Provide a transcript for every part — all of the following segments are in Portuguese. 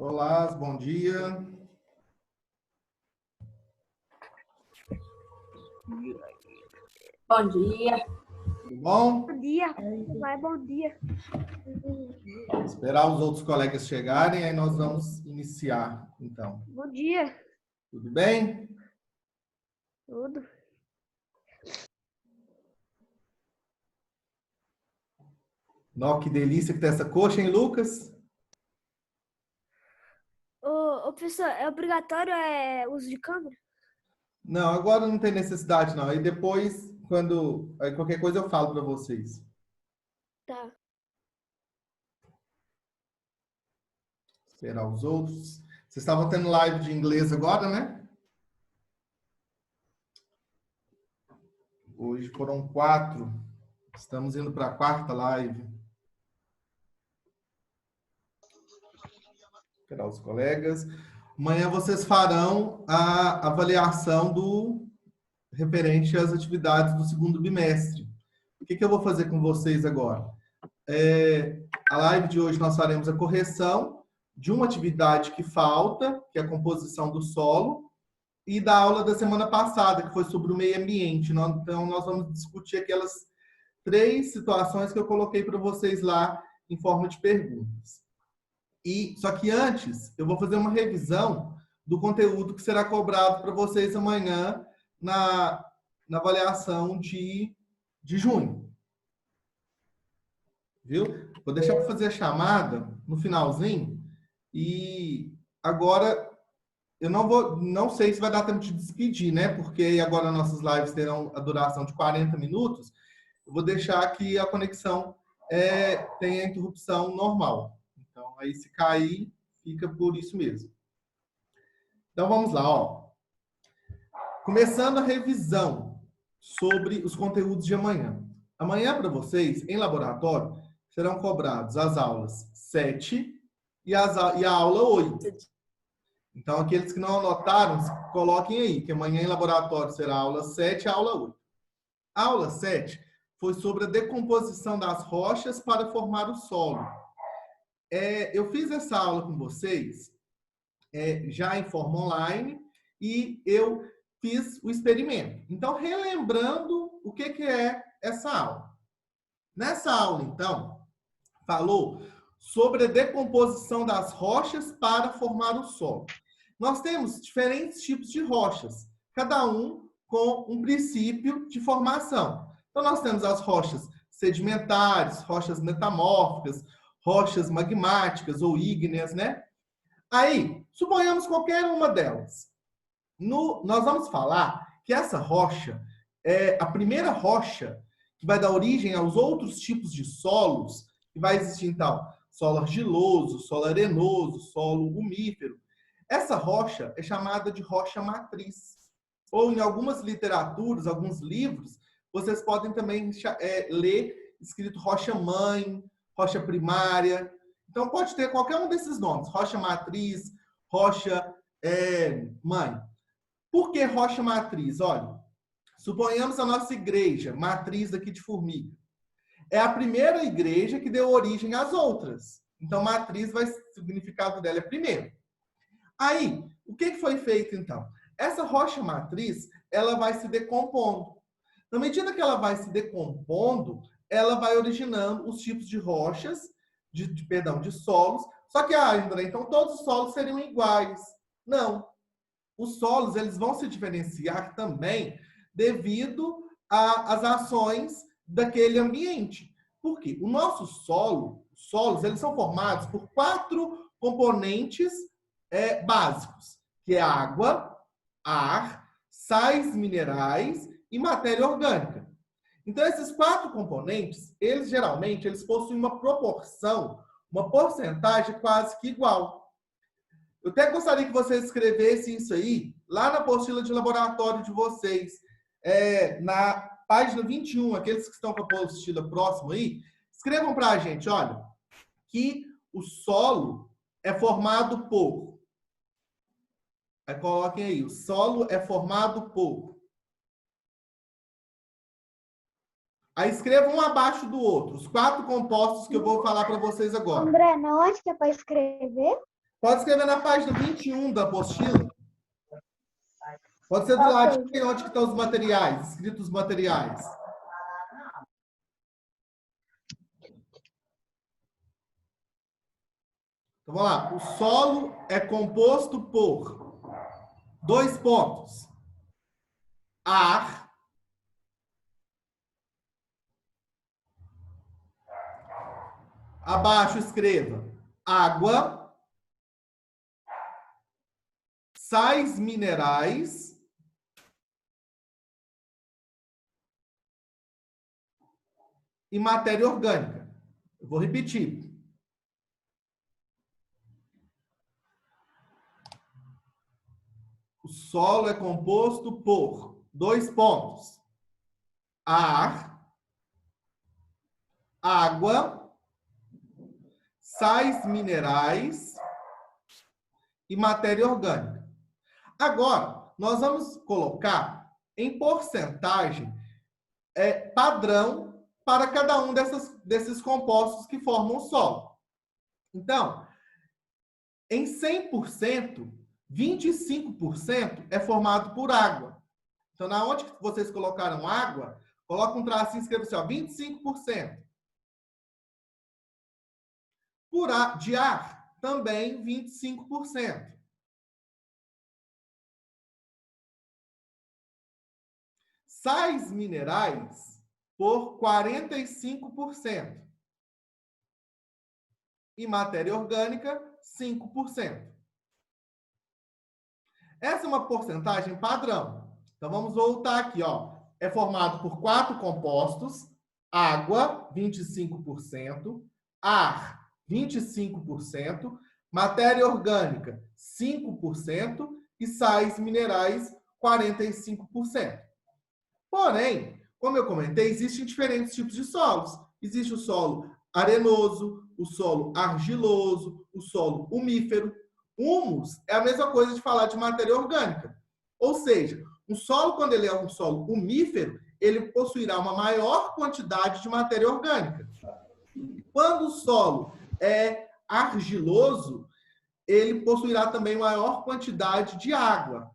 Olá, bom dia. Bom dia. Tudo bom? Bom dia. Vai, bom dia. Esperar os outros colegas chegarem, aí nós vamos iniciar, então. Bom dia. Tudo bem? Tudo. Nossa, que delícia que tá essa coxa, hein, Lucas? Ô, professor, é obrigatório uso de câmera? Não, agora não tem necessidade, não. Aí depois, aí qualquer coisa eu falo para vocês. Tá. Esperar os outros. Vocês estavam tendo live de inglês agora, né? Hoje foram 4. Estamos indo para a 4ª live. Esperar os colegas. Amanhã vocês farão a avaliação do referente às atividades do segundo bimestre. O que eu vou fazer com vocês agora? A live de hoje nós faremos a correção de uma atividade que falta, que é a composição do solo, e da aula da semana passada, que foi sobre o meio ambiente. Então, nós vamos discutir aquelas 3 situações que eu coloquei para vocês lá em forma de perguntas. Só que antes, eu vou fazer uma revisão do conteúdo que será cobrado para vocês amanhã na avaliação de junho. Viu? Vou deixar para fazer a chamada no finalzinho. E agora, eu não sei se vai dar tempo de despedir, né? Porque agora nossas lives terão a duração de 40 minutos. Eu vou deixar que a conexão tenha interrupção normal. Então, aí se cair, fica por isso mesmo. Então, vamos lá, ó. Começando a revisão sobre os conteúdos de amanhã. Amanhã, para vocês, em laboratório, serão cobrados as aulas 7 e a aula 8. Então, aqueles que não anotaram, coloquem aí, que amanhã em laboratório será a aula 7 e a aula 8. A aula 7 foi sobre a decomposição das rochas para formar o solo. Eu fiz essa aula com vocês já em forma online e eu fiz o experimento. Então, relembrando o que é essa aula. Nessa aula, então, falou sobre a decomposição das rochas para formar o solo. Nós temos diferentes tipos de rochas, cada um com um princípio de formação. Então, nós temos as rochas sedimentares, rochas metamórficas, rochas magmáticas ou ígneas, né? Aí, suponhamos qualquer uma delas. Nós vamos falar que essa rocha é a primeira rocha que vai dar origem aos outros tipos de solos, que vai existir, então, solo argiloso, solo arenoso, solo umífero. Essa rocha é chamada de rocha matriz. Ou em algumas literaturas, alguns livros, vocês podem também ler escrito rocha mãe, rocha primária. Então, pode ter qualquer um desses nomes. Rocha matriz, rocha mãe. Por que rocha matriz? Olha, suponhamos a nossa igreja, matriz aqui de Formiga. É a primeira igreja que deu origem às outras. Então, matriz, o significado dela é primeiro. Aí, o que foi feito, então? Essa rocha matriz, ela vai se decompondo. Na medida que ela vai se decompondo, ela vai originando os tipos de rochas, de solos. Só que, André, então todos os solos seriam iguais. Não. Os solos, eles vão se diferenciar também devido às ações daquele ambiente. Por quê? O nosso solo, os solos, eles são formados por 4 componentes básicos, que é água, ar, sais minerais e matéria orgânica. Então, esses 4 componentes, geralmente possuem uma proporção, uma porcentagem quase que igual. Eu até gostaria que vocês escrevessem isso aí, lá na apostila de laboratório de vocês, na página 21, aqueles que estão com a apostila próxima aí, escrevam para a gente, olha, que o solo é formado por... Aí coloquem aí, o solo é formado por... Aí escrevam um abaixo do outro, os 4 compostos que eu vou falar para vocês agora. André, não onde que é para escrever? Pode escrever na página 21 da apostila. Pode ser do lado de onde estão os materiais, escritos os materiais. Então, vamos lá. O solo é composto por 2 pontos. Ar. Abaixo escreva água, sais minerais e matéria orgânica. Eu vou repetir. O solo é composto por 2 pontos. Ar, água, sais minerais e matéria orgânica. Agora, nós vamos colocar em porcentagem padrão para cada um desses compostos que formam o solo. Então, em 100%, 25% é formado por água. Então, na onde vocês colocaram água, coloca um tracinho e escreva assim, ó, 25%. De ar, também 25%. Sais minerais, por 45%. E matéria orgânica, 5%. Essa é uma porcentagem padrão. Então, vamos voltar aqui, ó. É formado por 4 compostos, água, 25%, ar, 25%, matéria orgânica, 5% e sais minerais, 45%. Porém, como eu comentei, existem diferentes tipos de solos. Existe o solo arenoso, o solo argiloso, o solo umífero. Humus é a mesma coisa de falar de matéria orgânica. Ou seja, um solo, quando ele é um solo umífero, ele possuirá uma maior quantidade de matéria orgânica. Quando o solo é argiloso, ele possuirá também maior quantidade de água.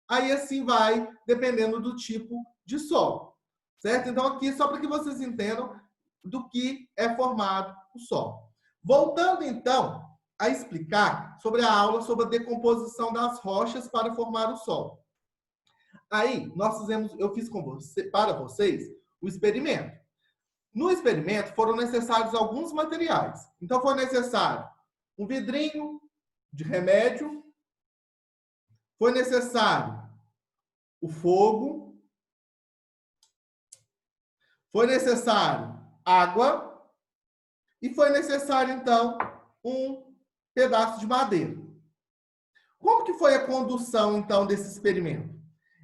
Aí assim vai, dependendo do tipo de solo. Certo? Então, aqui, só para que vocês entendam do que é formado o solo. Voltando, então, a explicar sobre a aula sobre a decomposição das rochas para formar o solo. Aí, eu fiz para vocês o experimento. No experimento, foram necessários alguns materiais. Então, foi necessário um vidrinho de remédio, foi necessário o fogo, foi necessário água e foi necessário, então, um pedaço de madeira. Como que foi a condução, então, desse experimento?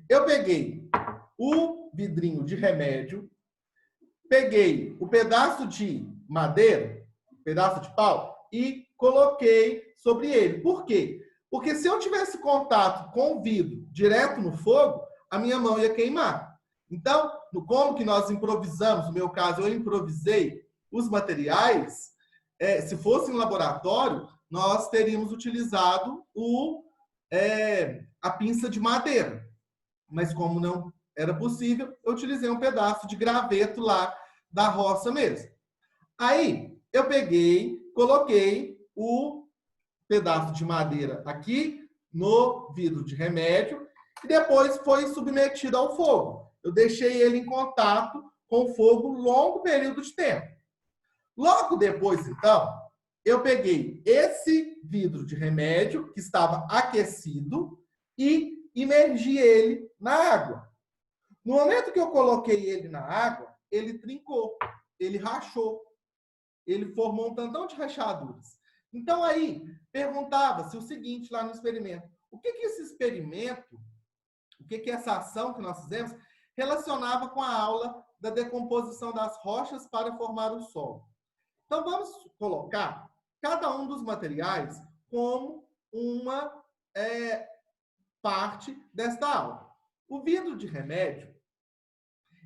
Eu peguei o vidrinho de remédio, peguei o pedaço de madeira, pedaço de pau, e coloquei sobre ele. Por quê? Porque se eu tivesse contato com o vidro direto no fogo, a minha mão ia queimar. Então, como que nós improvisamos, no meu caso, eu improvisei os materiais, se fosse em laboratório, nós teríamos utilizado a pinça de madeira. Mas como não era possível, eu utilizei um pedaço de graveto lá da roça mesmo. Aí, eu peguei, coloquei o pedaço de madeira aqui no vidro de remédio e depois foi submetido ao fogo. Eu deixei ele em contato com o fogo um longo período de tempo. Logo depois, então, eu peguei esse vidro de remédio que estava aquecido e imergi ele na água. No momento que eu coloquei ele na água, ele trincou, ele rachou, ele formou um tantão de rachaduras. Então aí, perguntava-se o seguinte lá no experimento, o que esse experimento, o que essa ação que nós fizemos, relacionava com a aula da decomposição das rochas para formar o solo. Então vamos colocar cada um dos materiais como uma parte desta aula. O vidro de remédio,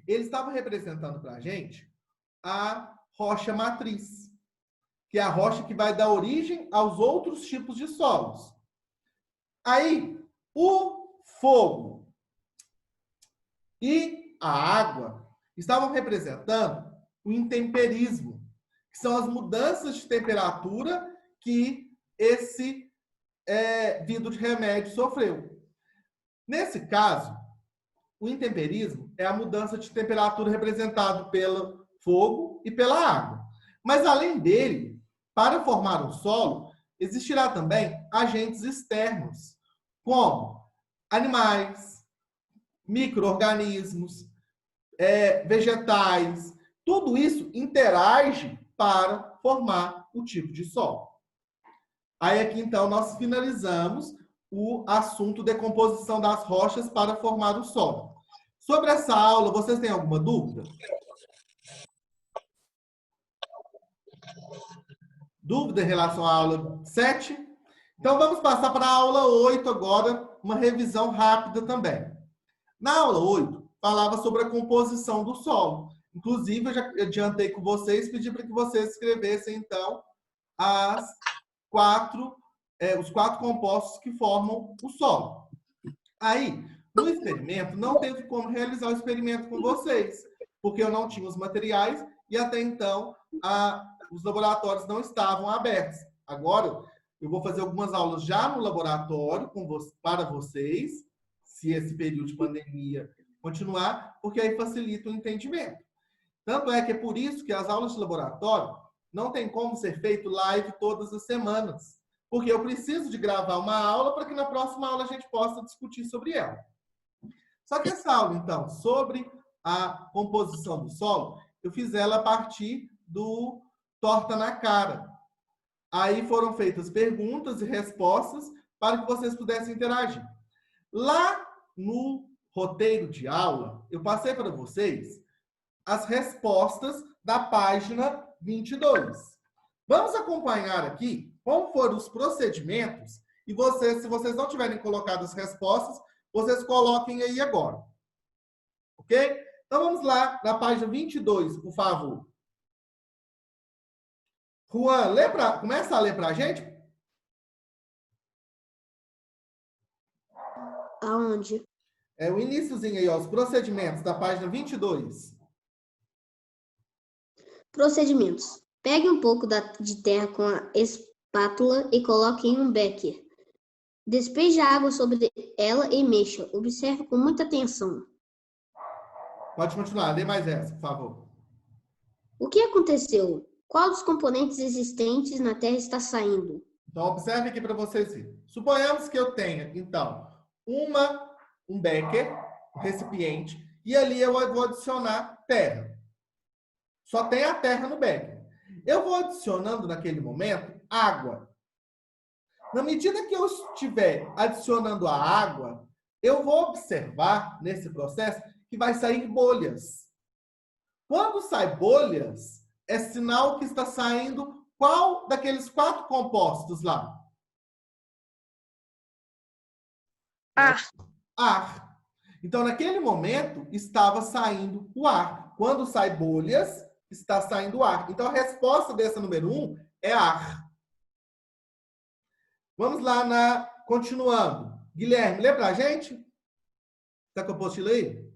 ele estava representando para a gente a rocha matriz, que é a rocha que vai dar origem aos outros tipos de solos. Aí, o fogo e a água estavam representando o intemperismo, que são as mudanças de temperatura que esse vidro de remédio sofreu. Nesse caso, o intemperismo é a mudança de temperatura representado pelo fogo e pela água. Mas, além dele, para formar um solo, existirá também agentes externos, como animais, micro-organismos, vegetais. Tudo isso interage para formar o tipo de solo. Aí aqui, então, nós finalizamos o assunto de decomposição das rochas para formar o solo. Sobre essa aula, vocês têm alguma dúvida? Dúvida em relação à aula 7? Então, vamos passar para a aula 8 agora, uma revisão rápida também. Na aula 8, falava sobre a composição do solo. Inclusive, eu já adiantei com vocês, pedi para que vocês escrevessem, então, os 4 compostos que formam o solo. Aí, no experimento, não teve como realizar o experimento com vocês, porque eu não tinha os materiais e até então os laboratórios não estavam abertos. Agora, eu vou fazer algumas aulas já no laboratório para vocês, se esse período de pandemia continuar, porque aí facilita o entendimento. Tanto é que é por isso que as aulas de laboratório não tem como ser feito live todas as semanas, porque eu preciso de gravar uma aula para que na próxima aula a gente possa discutir sobre ela. Só que essa aula, então, sobre a composição do solo, eu fiz ela a partir do Torta na Cara. Aí foram feitas perguntas e respostas para que vocês pudessem interagir. Lá no roteiro de aula, eu passei para vocês as respostas da página 22. Vamos acompanhar aqui como foram os procedimentos e vocês, se vocês não tiverem colocado as respostas, vocês coloquem aí agora. Ok? Então vamos lá na página 22, por favor. Juan, começa a ler para a gente. Aonde? É o iniciozinho aí, ó, os procedimentos da página 22. Procedimentos. Pegue um pouco de terra com a espátula e coloque em um becker. Despeje a água sobre ela e mexa. Observe com muita atenção. Pode continuar, lê mais essa, por favor. O que aconteceu? Qual dos componentes existentes na Terra está saindo? Então, observe aqui para vocês verem. Suponhamos que eu tenha, então, um becker, um recipiente, e ali eu vou adicionar terra. Só tem a terra no becker. Eu vou adicionando, naquele momento, água. Na medida que eu estiver adicionando a água, eu vou observar, nesse processo, que vai sair bolhas. Quando sai bolhas, é sinal que está saindo qual daqueles 4 compostos lá? Ar. Então, naquele momento, estava saindo o ar. Quando sai bolhas, está saindo ar. Então, a resposta dessa número 1 é ar. Vamos lá, continuando. Guilherme, lê para a gente? Está com a apostila aí?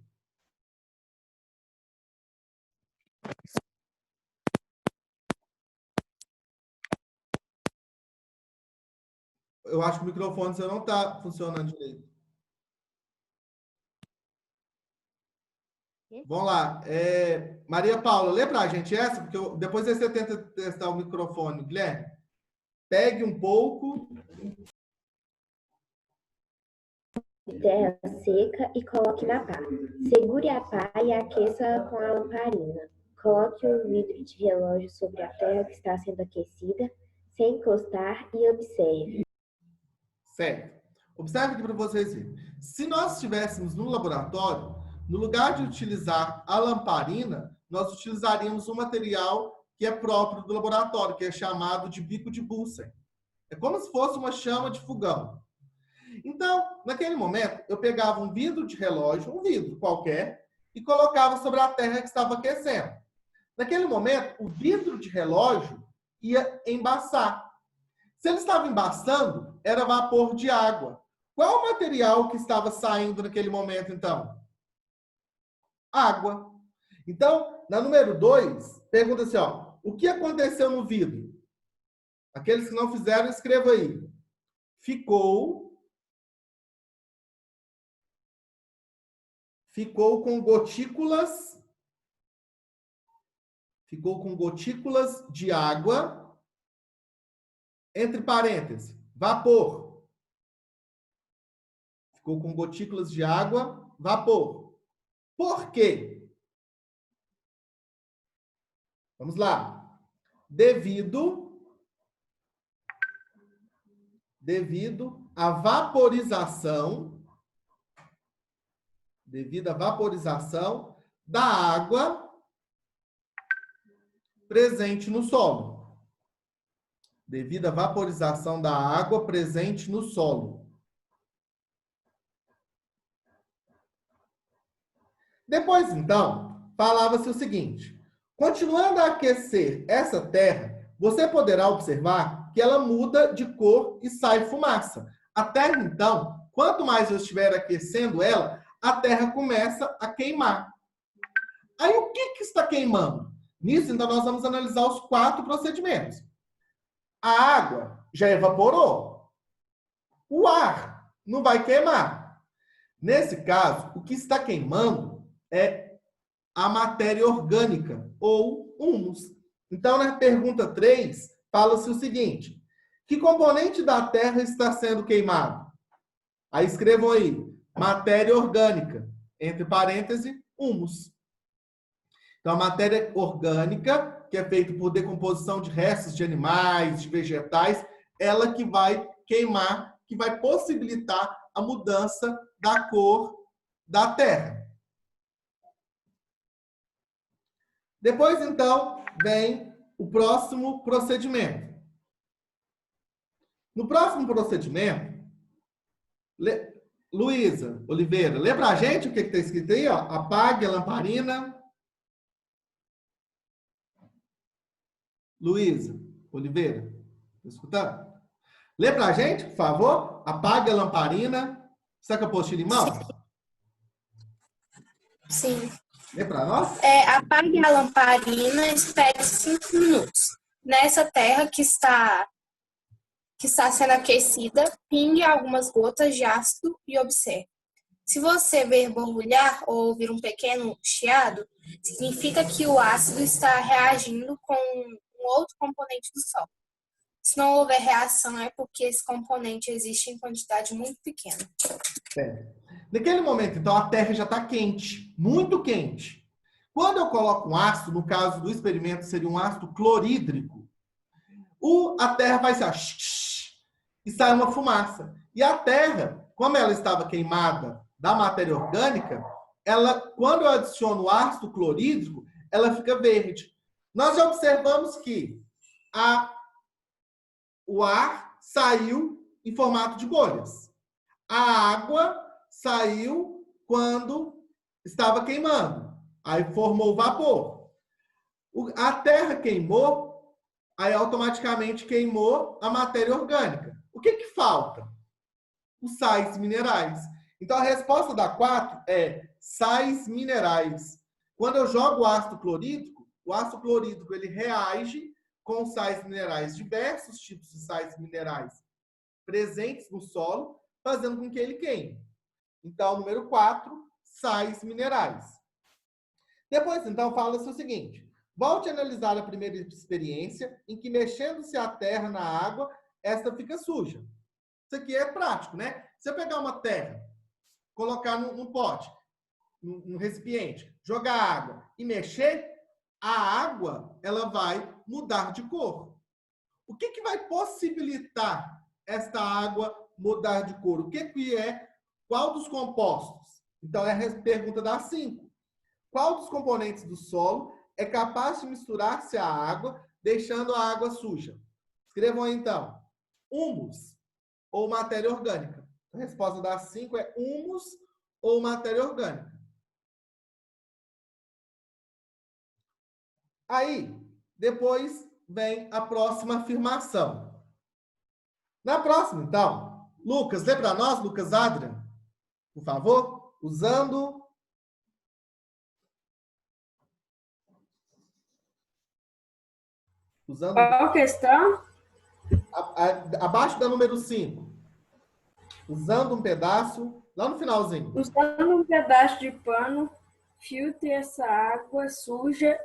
Eu acho que o microfone seu não está funcionando direito. Vamos lá. Maria Paula, lê para a gente essa, porque depois você tenta testar o microfone. Guilherme, pegue um pouco. Terra seca e coloque na pá. Segure a pá e aqueça com a lamparina. Coloque um vidro de relógio sobre a terra que está sendo aquecida, sem encostar, e observe. Certo. Observe aqui para vocês verem. Se nós estivéssemos no laboratório, no lugar de utilizar a lamparina, nós utilizaríamos um material que é próprio do laboratório, que é chamado de bico de Bunsen. É como se fosse uma chama de fogão. Então, naquele momento, eu pegava um vidro de relógio, um vidro qualquer, e colocava sobre a terra que estava aquecendo. Naquele momento, o vidro de relógio ia embaçar. Se ele estava embaçando, era vapor de água. Qual o material que estava saindo naquele momento, então? Água. Então, na número 2, pergunta assim, ó, o que aconteceu no vidro? Aqueles que não fizeram, escreva aí. Ficou com gotículas de água, entre parênteses, vapor. Ficou com gotículas de água, vapor. Por quê? Vamos lá. Devido à vaporização da água presente no solo. Devido à vaporização da água presente no solo. Depois, então, falava-se o seguinte: continuando a aquecer essa terra, você poderá observar que ela muda de cor e sai fumaça. A terra, então, quanto mais eu estiver aquecendo ela, a terra começa a queimar. Aí, o que está queimando? Nisso, então, nós vamos analisar os 4 procedimentos. A água já evaporou. O ar não vai queimar. Nesse caso, o que está queimando é a matéria orgânica, ou humus. Então, na pergunta 3, fala-se o seguinte: que componente da Terra está sendo queimado? Aí escrevam aí, matéria orgânica, entre parênteses, humus. Então, a matéria orgânica, que é feita por decomposição de restos de animais, de vegetais, ela que vai queimar, que vai possibilitar a mudança da cor da terra. Depois, então, vem o próximo procedimento. No próximo procedimento, Luísa Oliveira, lê pra gente o que está escrito aí, ó. Apague a lamparina. Luísa Oliveira, tá escutando? Lê pra gente, por favor. Apague a lamparina. Está com a apostila em mãos? Sim. Lê pra nós. Apague a lamparina e espere 5 minutos. Nessa terra que está sendo aquecida, pingue algumas gotas de ácido e observe. Se você ver borbulhar ou ouvir um pequeno chiado, significa que o ácido está reagindo com um outro componente do solo. Se não houver reação, é porque esse componente existe em quantidade muito pequena. Naquele momento, então, a terra já está quente, muito quente. Quando eu coloco um ácido, no caso do experimento seria um ácido clorídrico, a terra vai ser e sai uma fumaça. E a terra, como ela estava queimada da matéria orgânica, quando eu adiciono o ácido clorídrico, ela fica verde. Nós já observamos que o ar saiu em formato de bolhas. A água saiu quando estava queimando. Aí formou vapor. A terra queimou, aí automaticamente queimou a matéria orgânica. O que falta? Os sais minerais. Então, a resposta da 4 é sais minerais. Quando eu jogo o ácido clorídrico ele reage com sais minerais, diversos tipos de sais minerais presentes no solo, fazendo com que ele queime. Então, número 4, sais minerais. Depois, então, fala-se o seguinte: volte a analisar a primeira experiência em que, mexendo-se a terra na água, esta fica suja. Isso aqui é prático, né? Se eu pegar uma terra, colocar num pote, num recipiente, jogar água e mexer, a água ela vai mudar de cor. O que vai possibilitar esta água mudar de cor? O que é? Qual dos compostos? Então, é a pergunta da 5. Qual dos componentes do solo é capaz de misturar-se à água, deixando a água suja? Escrevam aí, então. Humus ou matéria orgânica? A resposta da 5 é humus ou matéria orgânica. Aí, depois, vem a próxima afirmação. Na próxima, então, Lucas, lê para nós, Lucas Adrian, por favor, usando Qual questão? abaixo da número 5. Usando um pedaço, lá no finalzinho. Usando um pedaço de pano, filtre essa água suja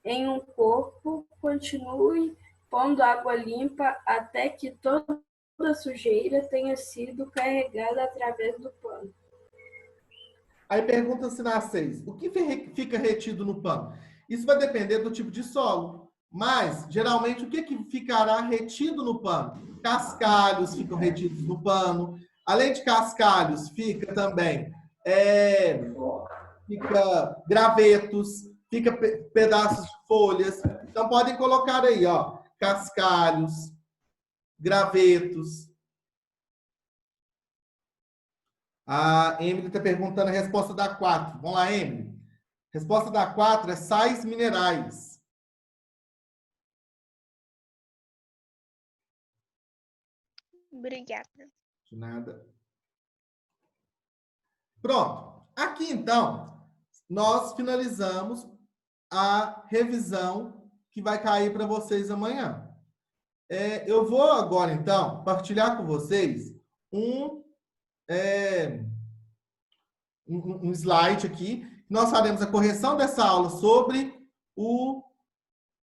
em um corpo, continue pondo água limpa até que toda a sujeira tenha sido carregada através do pano. Aí pergunta-se na 6, o que fica retido no pano? Isso vai depender do tipo de solo. Mas, geralmente, o que ficará retido no pano? Cascalhos ficam retidos no pano. Além de cascalhos, fica também fica gravetos, fica pedaços de folhas. Então, podem colocar aí, ó, cascalhos, gravetos. A Emily está perguntando a resposta da 4. Vamos lá, Emily. Resposta da 4 é sais minerais. Obrigada. De nada. Pronto. Aqui, então, nós finalizamos a revisão que vai cair para vocês amanhã. Eu vou agora, então, partilhar com vocês um slide aqui. Nós faremos a correção dessa aula sobre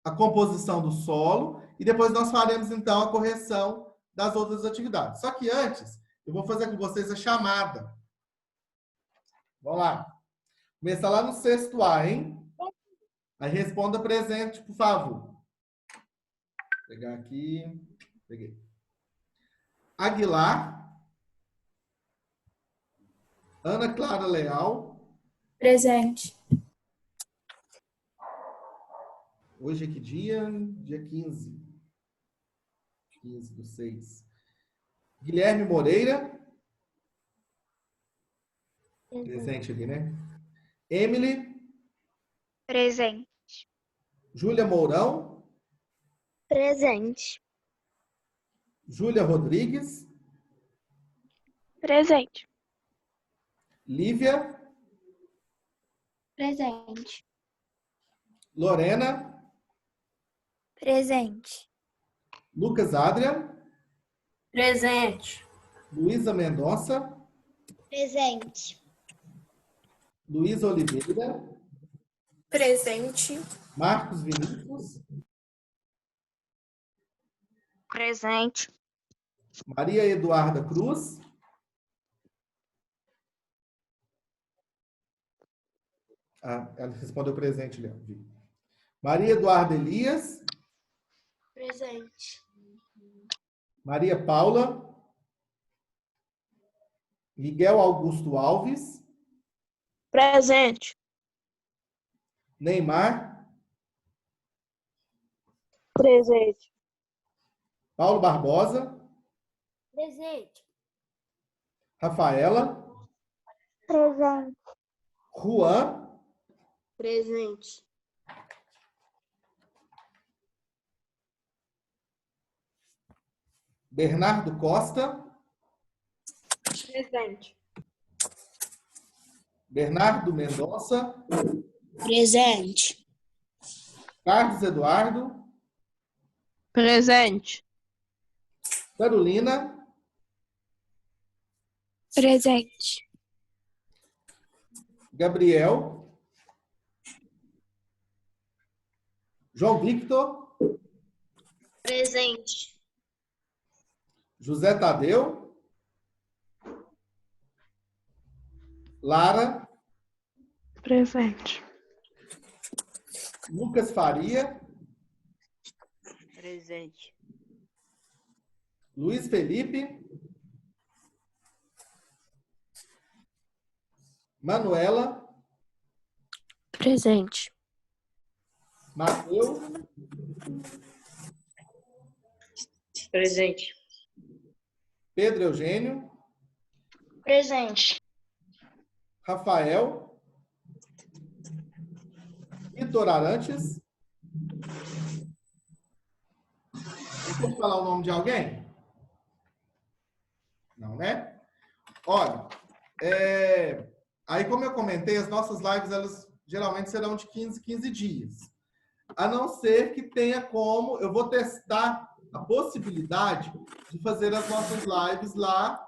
a composição do solo e depois nós faremos, então, a correção das outras atividades. Só que antes, eu vou fazer com vocês a chamada. Vamos lá. Começa lá no 6º A, hein? Aí responda presente, por favor. Vou pegar aqui. Peguei. Aguilar. Ana Clara Leal. Presente. Hoje é que dia? Dia 15. 15/6. Guilherme Moreira. Presente ali, né? Emily. Presente. Júlia Mourão. Presente. Júlia Rodrigues. Presente. Lívia. Presente. Lorena. Presente. Lucas Adrian. Presente. Luísa Mendonça. Presente. Luísa Oliveira. Presente. Marcos Vinícius. Presente. Maria Eduarda Cruz. Ela respondeu presente, Léo. Maria Eduarda Elias. Presente. Maria Paula. Miguel Augusto Alves. Presente. Neymar. Presente. Paulo Barbosa. Presente. Rafaela. Presente. Juan. Presente. Bernardo Costa. Presente. Bernardo Mendonça. Presente. Carlos Eduardo. Presente. Carolina. Presente. Gabriel. João Victor. Presente. José Tadeu. Lara. Presente. Lucas Faria. Presente. Luiz Felipe. Manuela. Presente. Mateus. Presente. Pedro Eugênio. Presente. Rafael. Vitor Arantes. Tem que falar o nome de alguém? Não, né? Olha, aí como eu comentei, as nossas lives, elas geralmente serão de 15 dias. A não ser que tenha como, eu vou testar a possibilidade de fazer as nossas lives lá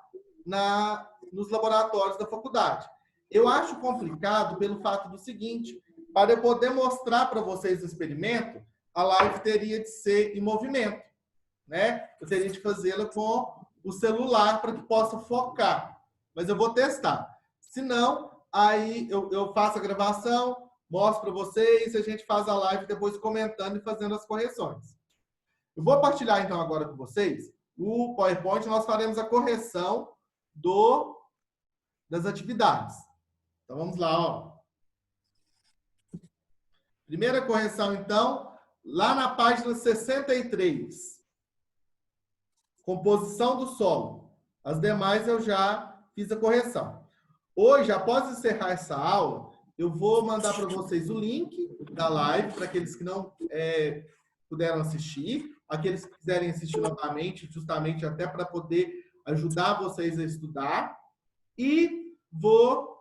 nos laboratórios da faculdade. Eu acho complicado pelo fato do seguinte, para eu poder mostrar para vocês o experimento, a live teria de ser em movimento, né? Eu teria de fazê-la com o celular para que possa focar. Mas eu vou testar. Se não, aí eu faço a gravação, mostro para vocês, a gente faz a live depois comentando e fazendo as correções. Eu vou partilhar então agora com vocês o PowerPoint, nós faremos a correção das atividades. Então vamos lá, ó. Primeira correção, então, lá na página 63. Composição do solo. As demais eu já fiz a correção. Hoje, após encerrar essa aula, eu vou mandar para vocês o link da live, para aqueles que não puderam assistir, aqueles que quiserem assistir novamente, justamente até para poder ajudar vocês a estudar. E vou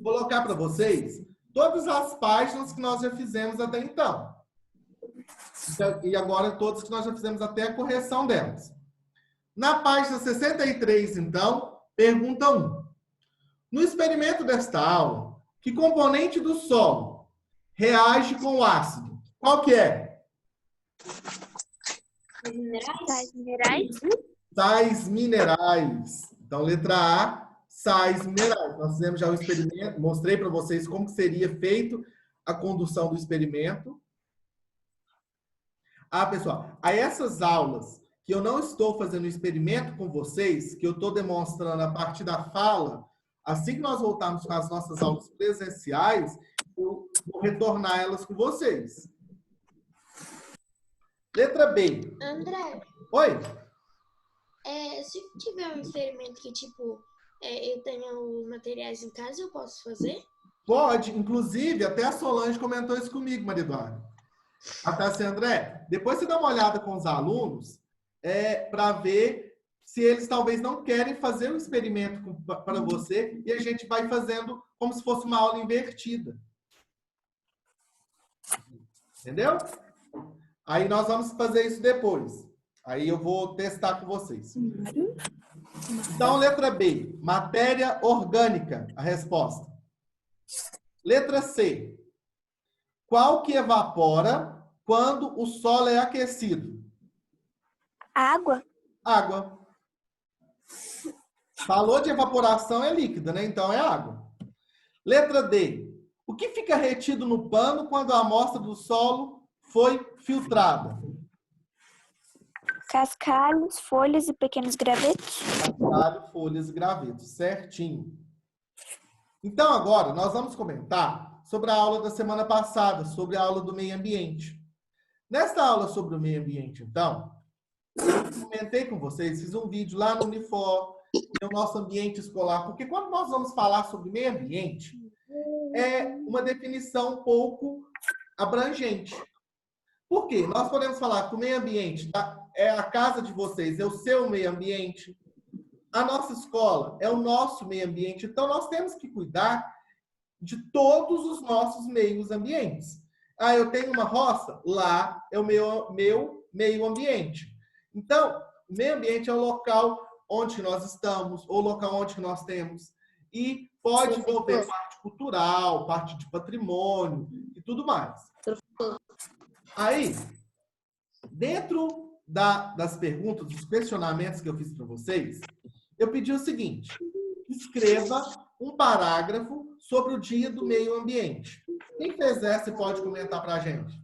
colocar para vocês todas as páginas que nós já fizemos até então. E agora todas que nós já fizemos até a correção delas. Na página 63, então, pergunta 1. No experimento desta aula, que componente do solo reage com o ácido? Qual que é? Sais minerais. Sais minerais. Então, letra A, sais minerais. Nós fizemos já o experimento, mostrei para vocês como que seria feito a condução do experimento. Ah, pessoal, a essas aulas que eu não estou fazendo o experimento com vocês, que eu estou demonstrando a partir da fala, assim que nós voltarmos com as nossas aulas presenciais, eu vou retornar elas com vocês. Letra B. André, Oi? se tiver um experimento que, eu tenho os materiais em casa, eu posso fazer? Pode. Inclusive, até a Solange comentou isso comigo, Maria Eduarda. Até assim, André, depois você dá uma olhada com os alunos para ver se eles talvez não querem fazer um experimento para você e a gente vai fazendo como se fosse uma aula invertida. Entendeu? Aí nós vamos fazer isso depois. Aí eu vou testar com vocês. Então, letra B, matéria orgânica, a resposta. Letra C, qual que evapora quando o solo é aquecido? Água. Água. Falou de evaporação, é líquida, né? Então é água. Letra D, o que fica retido no pano quando a amostra do solo foi filtrada? Cascalhos, folhas e pequenos gravetos. Cascalho, folhas e gravetos. Certinho. Então, agora, nós vamos comentar sobre a aula da semana passada, sobre a aula do meio ambiente. Nesta aula sobre o meio ambiente, então, eu comentei com vocês, fiz um vídeo lá no Unifor, no nosso ambiente escolar, porque quando nós vamos falar sobre meio ambiente, é uma definição um pouco abrangente. Por quê? Nós podemos falar que o meio ambiente é a casa de vocês, é o seu meio ambiente. A nossa escola é o nosso meio ambiente. Então, nós temos que cuidar de todos os nossos meios ambientes. Ah, eu tenho uma roça? Lá é o meu meio ambiente. Então, o meio ambiente é o local onde nós estamos, ou o local onde nós temos. E pode envolver parte cultural, parte de patrimônio e tudo mais. Aí, dentro das perguntas, dos questionamentos que eu fiz para vocês, eu pedi o seguinte: escreva um parágrafo sobre o Dia do Meio Ambiente. Quem fez essa pode comentar para a gente.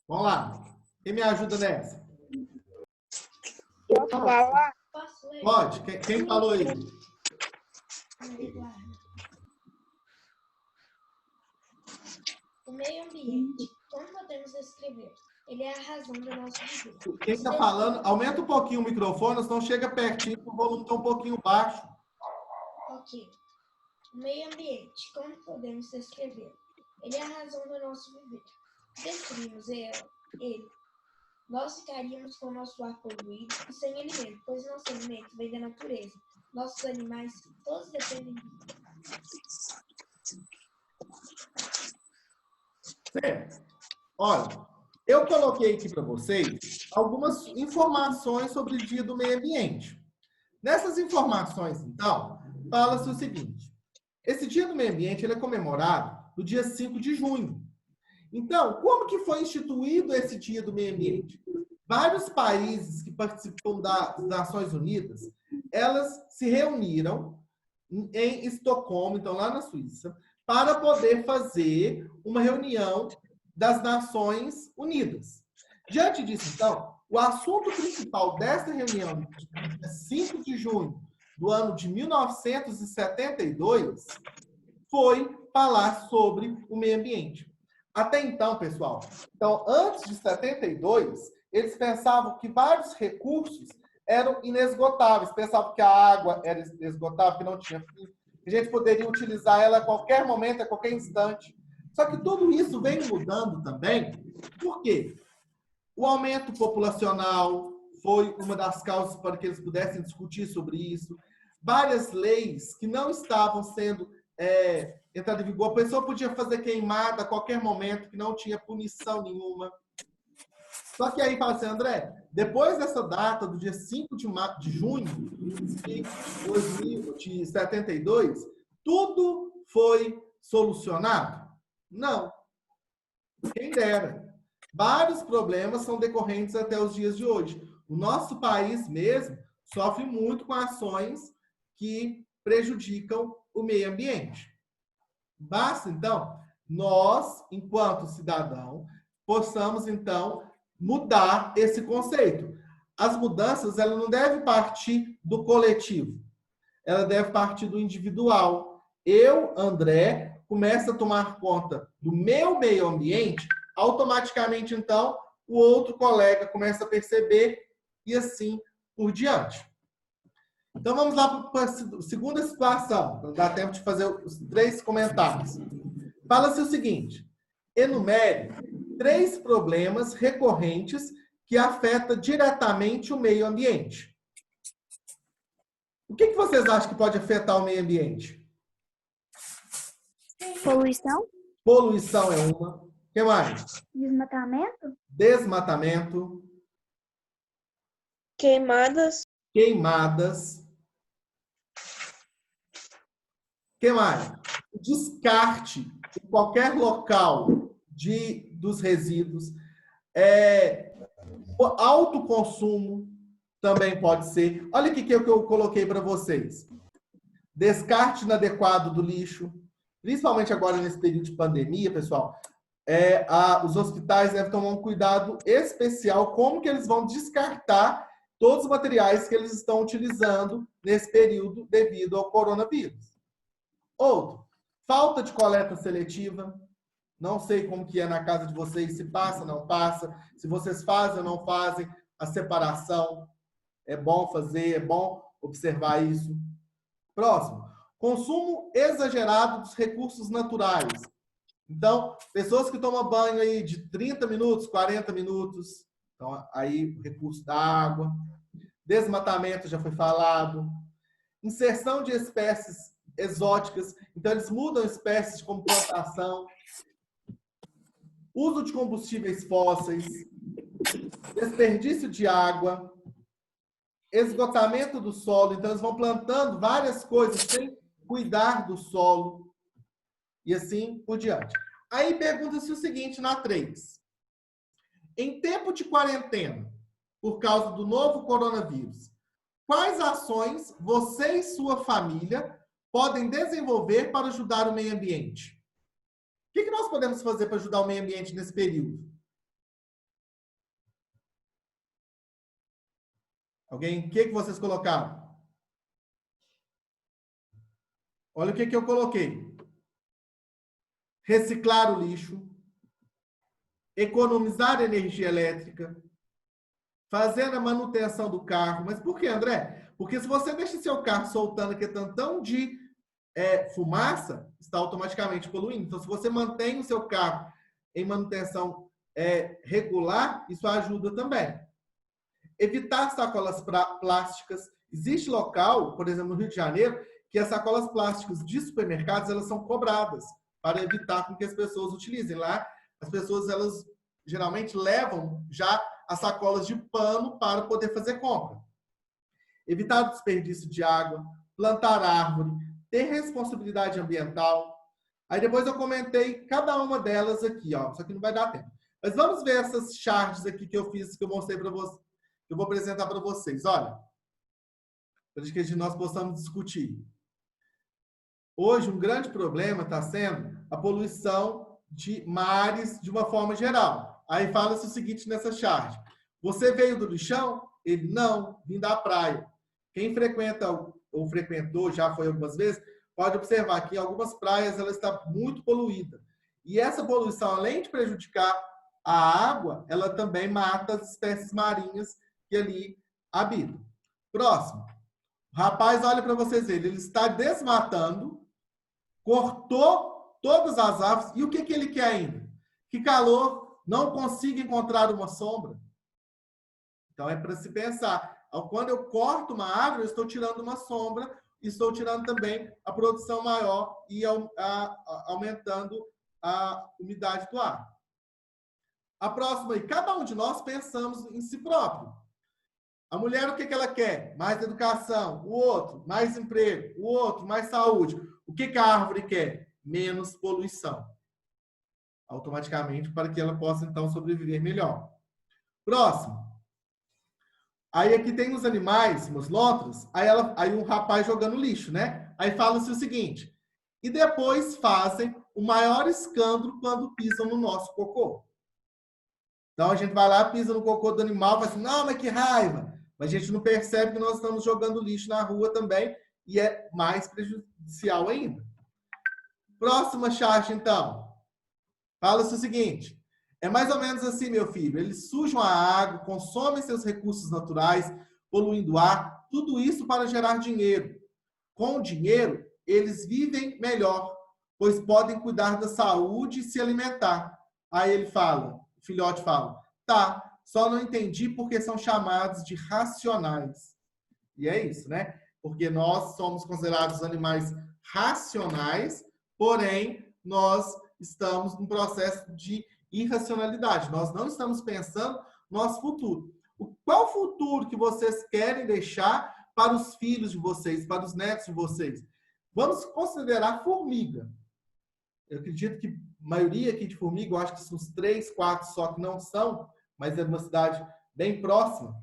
Vamos lá. Quem me ajuda nessa? Posso falar? Pode. Quem falou aí? O meio ambiente, como podemos descrever? Ele é a razão da nossa vida. Quem está falando, aumenta um pouquinho o microfone, senão chega pertinho, o volume está um pouquinho baixo. Ok. O meio ambiente, como podemos descrever? Ele é a razão do nosso viver. destruímos ele, nós ficaríamos com o nosso ar poluído e sem alimento, pois nosso alimento vem da natureza. Nossos animais todos dependem disso. Certo. Olha, eu coloquei aqui para vocês algumas informações sobre o Dia do Meio Ambiente. Nessas informações, então, fala-se o seguinte. Esse Dia do Meio Ambiente ele é comemorado no dia 5 de junho. Então, como que foi instituído esse Dia do Meio Ambiente? Vários países que participam das Nações Unidas, elas se reuniram em Estocolmo, então lá na Suíça, para poder fazer uma reunião das Nações Unidas. Diante disso, então, o assunto principal desta reunião, dia 5 de junho do ano de 1972, foi falar sobre o meio ambiente. Até então, pessoal, antes de 72, eles pensavam que vários recursos eram inesgotáveis. Pensavam que a água era inesgotável, que não tinha fim. A gente poderia utilizar ela a qualquer momento, a qualquer instante. Só que tudo isso vem mudando também. Por quê? O aumento populacional foi uma das causas para que eles pudessem discutir sobre isso. Várias leis que não estavam sendo entradas em vigor. A pessoa podia fazer queimada a qualquer momento, que não tinha punição nenhuma. Só que aí fala assim, André, depois dessa data, do dia 5 de junho de 72, tudo foi solucionado? Não. Quem dera. Vários problemas são decorrentes até os dias de hoje. O nosso país mesmo sofre muito com ações que prejudicam o meio ambiente. Basta, então, nós, enquanto cidadão, possamos, então, mudar esse conceito. As mudanças, ela não deve partir do coletivo. Ela deve partir do individual. Eu, André, começo a tomar conta do meu meio ambiente, automaticamente, então, o outro colega começa a perceber e assim por diante. Então, vamos lá para a segunda situação, para dar tempo de fazer os 3 comentários. Fala-se o seguinte, enumere 3 problemas recorrentes que afetam diretamente o meio ambiente. O que vocês acham que pode afetar o meio ambiente? Poluição? Poluição é uma. O que mais? Desmatamento? Desmatamento. Queimadas. Queimadas. O que mais? O descarte em qualquer local dos resíduos. O autoconsumo também pode ser. Olha o que eu coloquei para vocês. Descarte inadequado do lixo. Principalmente agora nesse período de pandemia, pessoal. Os hospitais devem tomar um cuidado especial como que eles vão descartar todos os materiais que eles estão utilizando nesse período devido ao coronavírus. Outro, falta de coleta seletiva. Não sei como que é na casa de vocês, se passa, não passa, se vocês fazem ou não fazem a separação. É bom fazer, é bom observar isso. Próximo, consumo exagerado dos recursos naturais. Então, pessoas que tomam banho aí de 30 minutos, 40 minutos, então aí o recurso da água. Desmatamento já foi falado. Inserção de espécies exóticas, então eles mudam espécies como plantação. Uso de combustíveis fósseis. Desperdício de água. Esgotamento do solo, então eles vão plantando várias coisas sem cuidar do solo. E assim por diante. Aí pergunta-se o seguinte na 3. Em tempo de quarentena, por causa do novo coronavírus, quais ações você e sua família podem desenvolver para ajudar o meio ambiente? O que nós podemos fazer para ajudar o meio ambiente nesse período? Alguém? O que vocês colocaram? Olha o que eu coloquei. Reciclar o lixo, economizar energia elétrica, fazer a manutenção do carro. Mas por que, André? Porque se você deixa seu carro soltando aquele tantão de fumaça, está automaticamente poluindo. Então, se você mantém o seu carro em manutenção regular, isso ajuda também. Evitar sacolas plásticas. Existe local, por exemplo, no Rio de Janeiro, que as sacolas plásticas de supermercados, elas são cobradas para evitar com que as pessoas utilizem. Lá, as pessoas, elas geralmente levam já as sacolas de pano para poder fazer compra. Evitar o desperdício de água, plantar árvore, ter responsabilidade ambiental. Aí depois eu comentei cada uma delas aqui, ó. Só que não vai dar tempo. Mas vamos ver essas charges aqui que eu fiz, que eu mostrei para vocês, que eu vou apresentar para vocês. Olha, para que nós possamos discutir. Hoje, um grande problema está sendo a poluição de mares de uma forma geral. Aí fala-se o seguinte nessa charge. Você veio do lixão? Ele, não, vim da praia. Quem frequenta ou frequentou, já foi algumas vezes, pode observar que em algumas praias ela está muito poluída. E essa poluição, além de prejudicar a água, ela também mata as espécies marinhas que ali habitam. Próximo. O rapaz, olha para vocês verem, ele está desmatando, cortou todas as árvores, e o que ele quer ainda? Que calor, não consiga encontrar uma sombra. Então é para se pensar. Quando eu corto uma árvore, eu estou tirando uma sombra, e estou tirando também a produção maior e aumentando a umidade do ar. A próxima aí, cada um de nós pensamos em si próprio. A mulher, o que ela quer? Mais educação. O outro, mais emprego. O outro, mais saúde. O que a árvore quer? Menos poluição. Automaticamente, para que ela possa, então, sobreviver melhor. Próximo. Aí aqui tem os animais, os lontros, aí um rapaz jogando lixo, né? Aí fala-se o seguinte, e depois fazem o maior escândalo quando pisam no nosso cocô. Então a gente vai lá, pisa no cocô do animal, fala assim, não, mas que raiva! Mas a gente não percebe que nós estamos jogando lixo na rua também, e é mais prejudicial ainda. Próxima charge, então. Fala-se o seguinte, é mais ou menos assim, meu filho, eles sujam a água, consomem seus recursos naturais, poluindo o ar, tudo isso para gerar dinheiro. Com o dinheiro, eles vivem melhor, pois podem cuidar da saúde e se alimentar. Aí ele fala, o filhote fala, tá, só não entendi porque são chamados de racionais. E é isso, né? Porque nós somos considerados animais racionais, porém, nós estamos num processo de irracionalidade. Nós não estamos pensando no nosso futuro. Qual futuro que vocês querem deixar para os filhos de vocês, para os netos de vocês? Vamos considerar formiga. Eu acredito que a maioria aqui de formiga, eu acho que são uns 3, 4 só que não são, mas é de uma cidade bem próxima.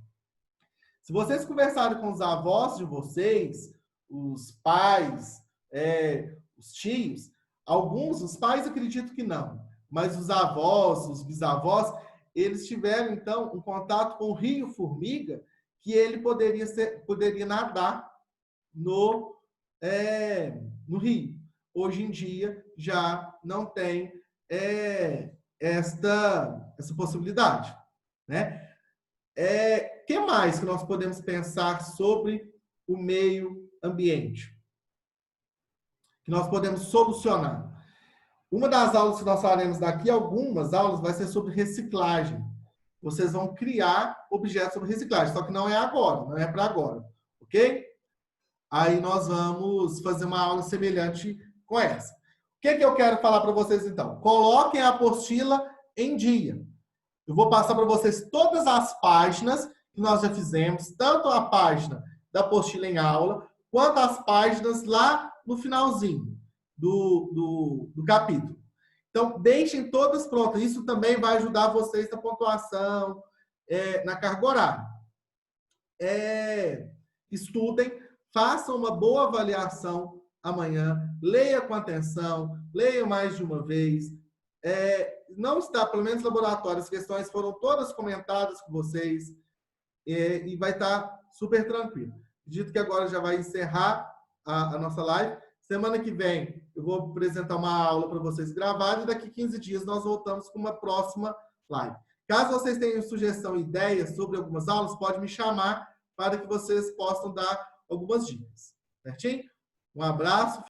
Se vocês conversarem com os avós de vocês, os pais, os tios, alguns, os pais acredito que não, mas os avós, os bisavós, eles tiveram, então, um contato com o rio Formiga, que ele poderia nadar no rio. Hoje em dia, já não tem essa possibilidade. Né? Que mais que nós podemos pensar sobre o meio ambiente? Que nós podemos solucionar? Uma das aulas que nós faremos daqui, algumas aulas, vai ser sobre reciclagem. Vocês vão criar objetos sobre reciclagem, só que não é agora, não é para agora, ok? Aí nós vamos fazer uma aula semelhante com essa. O que eu quero falar para vocês, então? Coloquem a apostila em dia. Eu vou passar para vocês todas as páginas que nós já fizemos, tanto a página da apostila em aula, quanto as páginas lá no finalzinho do capítulo. Então, deixem todas prontas. Isso também vai ajudar vocês na pontuação, na carga horária. Estudem, façam uma boa avaliação amanhã, leia com atenção, leia mais de uma vez. Não está, pelo menos no laboratório, as questões foram todas comentadas com vocês e vai estar super tranquilo. Acredito que agora já vai encerrar a nossa live. Semana que vem eu vou apresentar uma aula para vocês gravada e daqui 15 dias nós voltamos com uma próxima live. Caso vocês tenham sugestão e ideias sobre algumas aulas, pode me chamar para que vocês possam dar algumas dicas. Certinho? Um abraço.